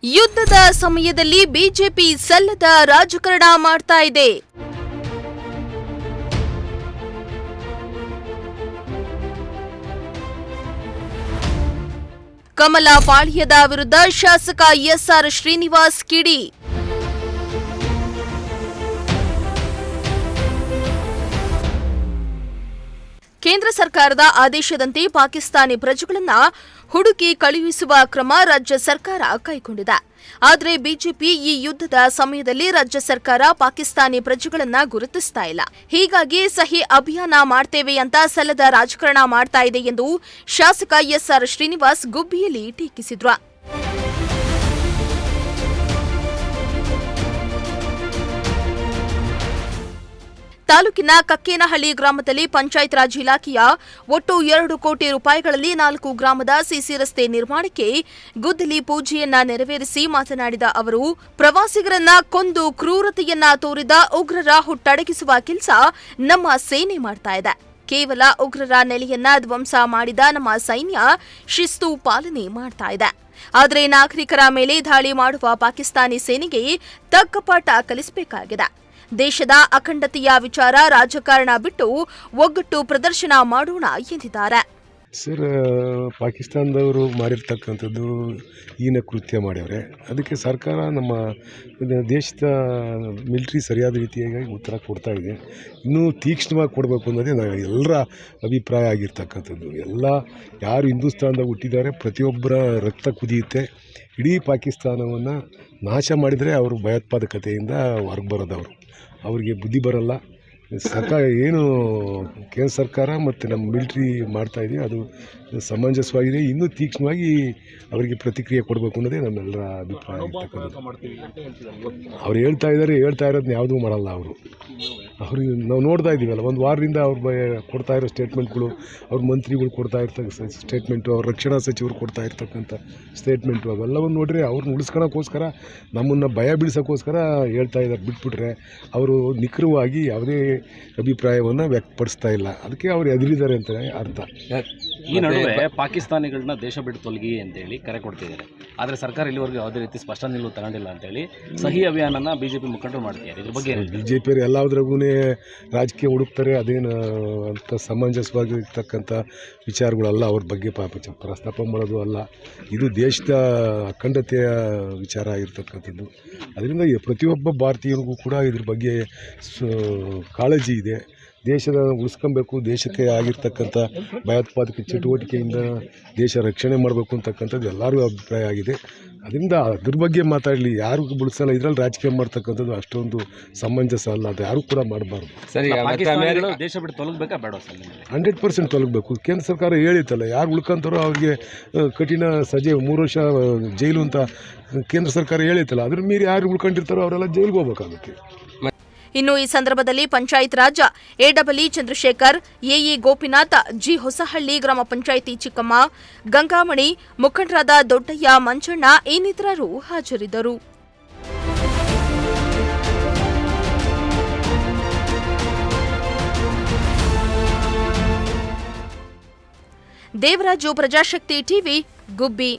ಯುದ್ಧದ ಸಮಯದಲ್ಲಿ ಬಿಜೆಪಿ ಸಲ್ಲದ ರಾಜಕಾರಣ ಮಾಡ್ತಾ ಇದೆ. ಕಮಲ ಪಾಳ್ಯದ ವಿರುದ್ಧ ಶಾಸಕ ಎಸ್ಆರ್ ಶ್ರೀನಿವಾಸ್ ಕಿಡಿ. ಕೇಂದ್ರ ಸರ್ಕಾರದ ಆದೇಶದಂತೆ ಪಾಕಿಸ್ತಾನಿ ಪ್ರಜೆಗಳನ್ನು ಹುಡುಕಿ ಕಳುಹಿಸುವ ಕ್ರಮ ರಾಜ್ಯ ಸರ್ಕಾರ ಕೈಗೊಂಡಿದೆ. ಆದರೆ ಬಿಜೆಪಿ ಈ ಯುದ್ಧದ ಸಮಯದಲ್ಲಿ ರಾಜ್ಯ ಸರ್ಕಾರ ಪಾಕಿಸ್ತಾನಿ ಪ್ರಜೆಗಳನ್ನು ಗುರುತಿಸ್ತಾ ಇಲ್ಲ. ಹೀಗಾಗಿ ಸಹಿ ಅಭಿಯಾನ ಮಾಡ್ತೇವೆ ಅಂತ ಸಲ್ಲದ ರಾಜಕಾರಣ ಮಾಡ್ತಾ ಇದೆ ಎಂದು ಶಾಸಕ ಎಸ್ಆರ್ ಶ್ರೀನಿವಾಸ್ ಗುಬ್ಬಿಯಲ್ಲಿ ಟೀಕಿಸಿದ್ರು. ತಾಲೂಕಿನ ಕಕ್ಕೇನಹಳ್ಳಿ ಗ್ರಾಮದಲ್ಲಿ ಪಂಚಾಯತ್ ರಾಜ್ ಇಲಾಖೆಯ ಒಟ್ಟು 2 ಕೋಟಿ ರೂಪಾಯಿಗಳಲ್ಲಿ 4 ಗ್ರಾಮದ ಸಿಸಿ ರಸ್ತೆ ನಿರ್ಮಾಣಕ್ಕೆ ಗುದ್ದಲಿ ಪೂಜೆಯನ್ನ ನೆರವೇರಿಸಿ ಮಾತನಾಡಿದ ಅವರು, ಪ್ರವಾಸಿಗರನ್ನ ಕೊಂದು ಕ್ರೂರತೆಯನ್ನ ತೋರಿದ ಉಗ್ರರ ಹುಟ್ಟಡಗಿಸುವ ಕೆಲಸ ನಮ್ಮ ಸೇನೆ ಮಾಡ್ತಾ ಇದೆ. ಕೇವಲ ಉಗ್ರರ ನೆಲೆಯನ್ನ ಧ್ವಂಸ ಮಾಡಿದ ನಮ್ಮ ಸೈನ್ಯ ಶಿಸ್ತು ಪಾಲನೆ ಮಾಡ್ತಾ ಇದೆ. ಆದರೆ ನಾಗರಿಕರ ಮೇಲೆ ದಾಳಿ ಮಾಡುವ ಪಾಕಿಸ್ತಾನಿ ಸೇನೆಗೆ ತಕ್ಕ ಪಾಠ ಕಲಿಸಬೇಕಾಗಿದೆ. ದೇಶದ ಅಖಂಡತೆಯ ವಿಚಾರ ರಾಜಕಾರಣ ಬಿಟ್ಟು ಒಗ್ಗಟ್ಟು ಪ್ರದರ್ಶನ ಮಾಡೋಣ ಎಂದಿದ್ದಾರೆ. ಸರ್, ಪಾಕಿಸ್ತಾನದವರು ಮಾಡಿರ್ತಕ್ಕಂಥದ್ದು ಹೀನ ಕೃತ್ಯ ಮಾಡ್ಯವ್ರೆ. ಅದಕ್ಕೆ ಸರ್ಕಾರ ನಮ್ಮ ದೇಶದ ಮಿಲಿಟ್ರಿ ಸರಿಯಾದ ರೀತಿಯಾಗಿ ಉತ್ತರ ಕೊಡ್ತಾ ಇದೆ. ಇನ್ನೂ ತೀಕ್ಷ್ಣವಾಗಿ ಕೊಡಬೇಕು ಅನ್ನೋದೇ ಎಲ್ಲರ ಅಭಿಪ್ರಾಯ ಆಗಿರ್ತಕ್ಕಂಥದ್ದು. ಎಲ್ಲ ಯಾರು ಹಿಂದೂಸ್ತಾನದಾಗ ಹುಟ್ಟಿದ್ದಾರೆ ಪ್ರತಿಯೊಬ್ಬರ ರಕ್ತ ಕುದಿಯುತ್ತೆ. ಇಡೀ ಪಾಕಿಸ್ತಾನವನ್ನು ನಾಶ ಮಾಡಿದರೆ ಅವರು ಭಯೋತ್ಪಾದಕತೆಯಿಂದ ಹೊರಗೆ ಬರೋದವರು. ಅವರಿಗೆ ಬುದ್ಧಿ ಬರಲ್ಲ. ಸರ್ಕಾರ ಏನು ಕೇಂದ್ರ ಸರ್ಕಾರ ಮತ್ತು ನಮ್ಮ ಮಿಲಿಟ್ರಿ ಮಾಡ್ತಾಯಿದೆ ಅದು ಸಮಂಜಸವಾಗಿದೆ. ಇನ್ನೂ ತೀಕ್ಷ್ಣವಾಗಿ ಅವರಿಗೆ ಪ್ರತಿಕ್ರಿಯೆ ಕೊಡಬೇಕು ಅನ್ನೋದೇ ನಮ್ಮೆಲ್ಲರ ಅಭಿಪ್ರಾಯ ಇರ್ತಕ್ಕಂಥದ್ದು. ಅವ್ರು ಹೇಳ್ತಾ ಇರೋದನ್ನ ಯಾವುದೂ ಮಾಡಲ್ಲ. ಅವ್ರಿಗೆ ನಾವು ನೋಡ್ತಾ ಇದ್ದೀವಲ್ಲ, ಒಂದು ವಾರದಿಂದ ಅವ್ರು ಕೊಡ್ತಾ ಇರೋ ಸ್ಟೇಟ್ಮೆಂಟ್ಗಳು, ಅವ್ರ ಮಂತ್ರಿಗಳು ಕೊಡ್ತಾ ಇರ್ತಕ್ಕ ಸ್ಟೇಟ್ಮೆಂಟು, ಅವ್ರ ರಕ್ಷಣಾ ಸಚಿವರು ಕೊಡ್ತಾ ಇರ್ತಕ್ಕಂಥ ಸ್ಟೇಟ್ಮೆಂಟು, ಅವೆಲ್ಲವನ್ನು ನೋಡ್ರಿ ಅವ್ರನ್ನ ಉಳಿಸ್ಕೊಳ್ಳೋಕ್ಕೋಸ್ಕರ, ನಮ್ಮನ್ನು ಭಯ ಬೀಳ್ಸೋಕ್ಕೋಸ್ಕರ ಹೇಳ್ತಾ ಇದ್ದಾರೆ. ಬಿಟ್ಬಿಟ್ರೆ ಅವರು ನಿಖರವಾಗಿ ಯಾವುದೇ ಅಭಿಪ್ರಾಯವನ್ನು ವ್ಯಕ್ತಪಡಿಸ್ತಾ ಇಲ್ಲ. ಅದಕ್ಕೆ ಅವ್ರು ಎದುರಿದ್ದಾರೆ ಅಂತ ಅರ್ಥ. ಈ ನಡುವೆ ಪಾಕಿಸ್ತಾನಿಗಳನ್ನ ದೇಶ ಬಿಟ್ಟು ತೊಲಗಿ ಅಂತೇಳಿ ಕರೆ ಕೊಡ್ತಿದ್ದಾರೆ. ಆದರೆ ಸರ್ಕಾರ ಇಲ್ಲಿವರೆಗೂ ಯಾವುದೇ ರೀತಿ ಸ್ಪಷ್ಟ ನಿಲುವು ತಗೊಂಡಿಲ್ಲ ಅಂತೇಳಿ ಸಹಿ ಅಭಿಯಾನನ ಬಿಜೆಪಿ ಮುಖಂಡರು ಮಾಡ್ತಿದ್ದಾರೆ. ಇದ್ರ ಬಗ್ಗೆ ಬಿಜೆಪಿಯವರು ಎಲ್ಲದ್ರಾಗೂ ರಾಜಕೀಯ ಹುಡುಕ್ತಾರೆ. ಅದೇನು ಅಂತ ಸಮಂಜಸವಾಗಿರ್ತಕ್ಕಂಥ ವಿಚಾರಗಳಲ್ಲ. ಅವ್ರ ಬಗ್ಗೆ ಪ್ರಸ್ತಾಪ ಮಾಡೋದು ಅಲ್ಲ. ಇದು ದೇಶದ ಅಖಂಡತೆಯ ವಿಚಾರ ಆಗಿರ್ತಕ್ಕಂಥದ್ದು. ಅದರಿಂದ ಪ್ರತಿಯೊಬ್ಬ ಭಾರತೀಯನಿಗೂ ಕೂಡ ಇದ್ರ ಬಗ್ಗೆ ಕಾಳಜಿ ಇದೆ. ದೇಶದ ಉಳಿಸ್ಕೊಬೇಕು, ದೇಶಕ್ಕೆ ಆಗಿರ್ತಕ್ಕಂಥ ಭಯೋತ್ಪಾದಕ ಚಟುವಟಿಕೆಯಿಂದ ದೇಶ ರಕ್ಷಣೆ ಮಾಡಬೇಕು ಅಂತಕ್ಕಂಥದ್ದು ಎಲ್ಲರಿಗೂ ಅಭಿಪ್ರಾಯ ಆಗಿದೆ. ಅದರಿಂದ ಅದ್ರ ಬಗ್ಗೆ ಮಾತಾಡಲಿ. ಯಾರು ಬಿಡಿಸಲ್ಲ. ಇದರಲ್ಲಿ ರಾಜಕೀಯ ಮಾಡ್ತಕ್ಕಂಥದ್ದು ಅಷ್ಟೊಂದು ಸಮಂಜಸ ಅಲ್ಲ. ಅದು ಯಾರು ಕೂಡ ಮಾಡಬಾರ್ದು. ದೇಶ ಬಿಟ್ಟು ತೊಲಗಬೇಕಾ ಬೇಡ? 100% ತೊಲಗಬೇಕು. ಕೇಂದ್ರ ಸರ್ಕಾರ ಹೇಳಿತ್ತಲ್ಲ, ಯಾರು ಉಳ್ಕೊಂತಾರೋ ಅವ್ರಿಗೆ ಕಠಿಣ ಸಜೆ 3 ವರ್ಷ ಜೈಲು ಅಂತ ಕೇಂದ್ರ ಸರ್ಕಾರ ಹೇಳಿತ್ತಲ್ಲ. ಅದ್ರ ಮೀರಿ ಯಾರು ಉಳ್ಕೊಂಡಿರ್ತಾರೋ ಅವರೆಲ್ಲ ಜೈಲಿಗೆ ಹೋಗ್ಬೇಕಾಗುತ್ತೆ. ಇನ್ನು ಈ ಸಂದರ್ಭದಲ್ಲಿ ಪಂಚಾಯತ್ ರಾಜ ಎಡಬ್ಲ್ಯೂ ಚಂದ್ರಶೇಖರ್, ಎಇ ಗೋಪಿನಾಥ್, ಜಿ ಹೊಸಹಳ್ಳಿ ಗ್ರಾಮ ಪಂಚಾಯಿತಿ ಚಿಕ್ಕಮ್ಮ, ಗಂಗಾಮಣಿ, ಮುಖಂಡರಾದ ದೊಡ್ಡಯ್ಯ, ಮಂಜಣ್ಣ ಇನ್ನಿತರರು ಹಾಜರಿದ್ದರು. ದೇವರಾಜು, ಪ್ರಜಾಶಕ್ತಿ ಟಿವಿ, ಗುಬ್ಬಿ.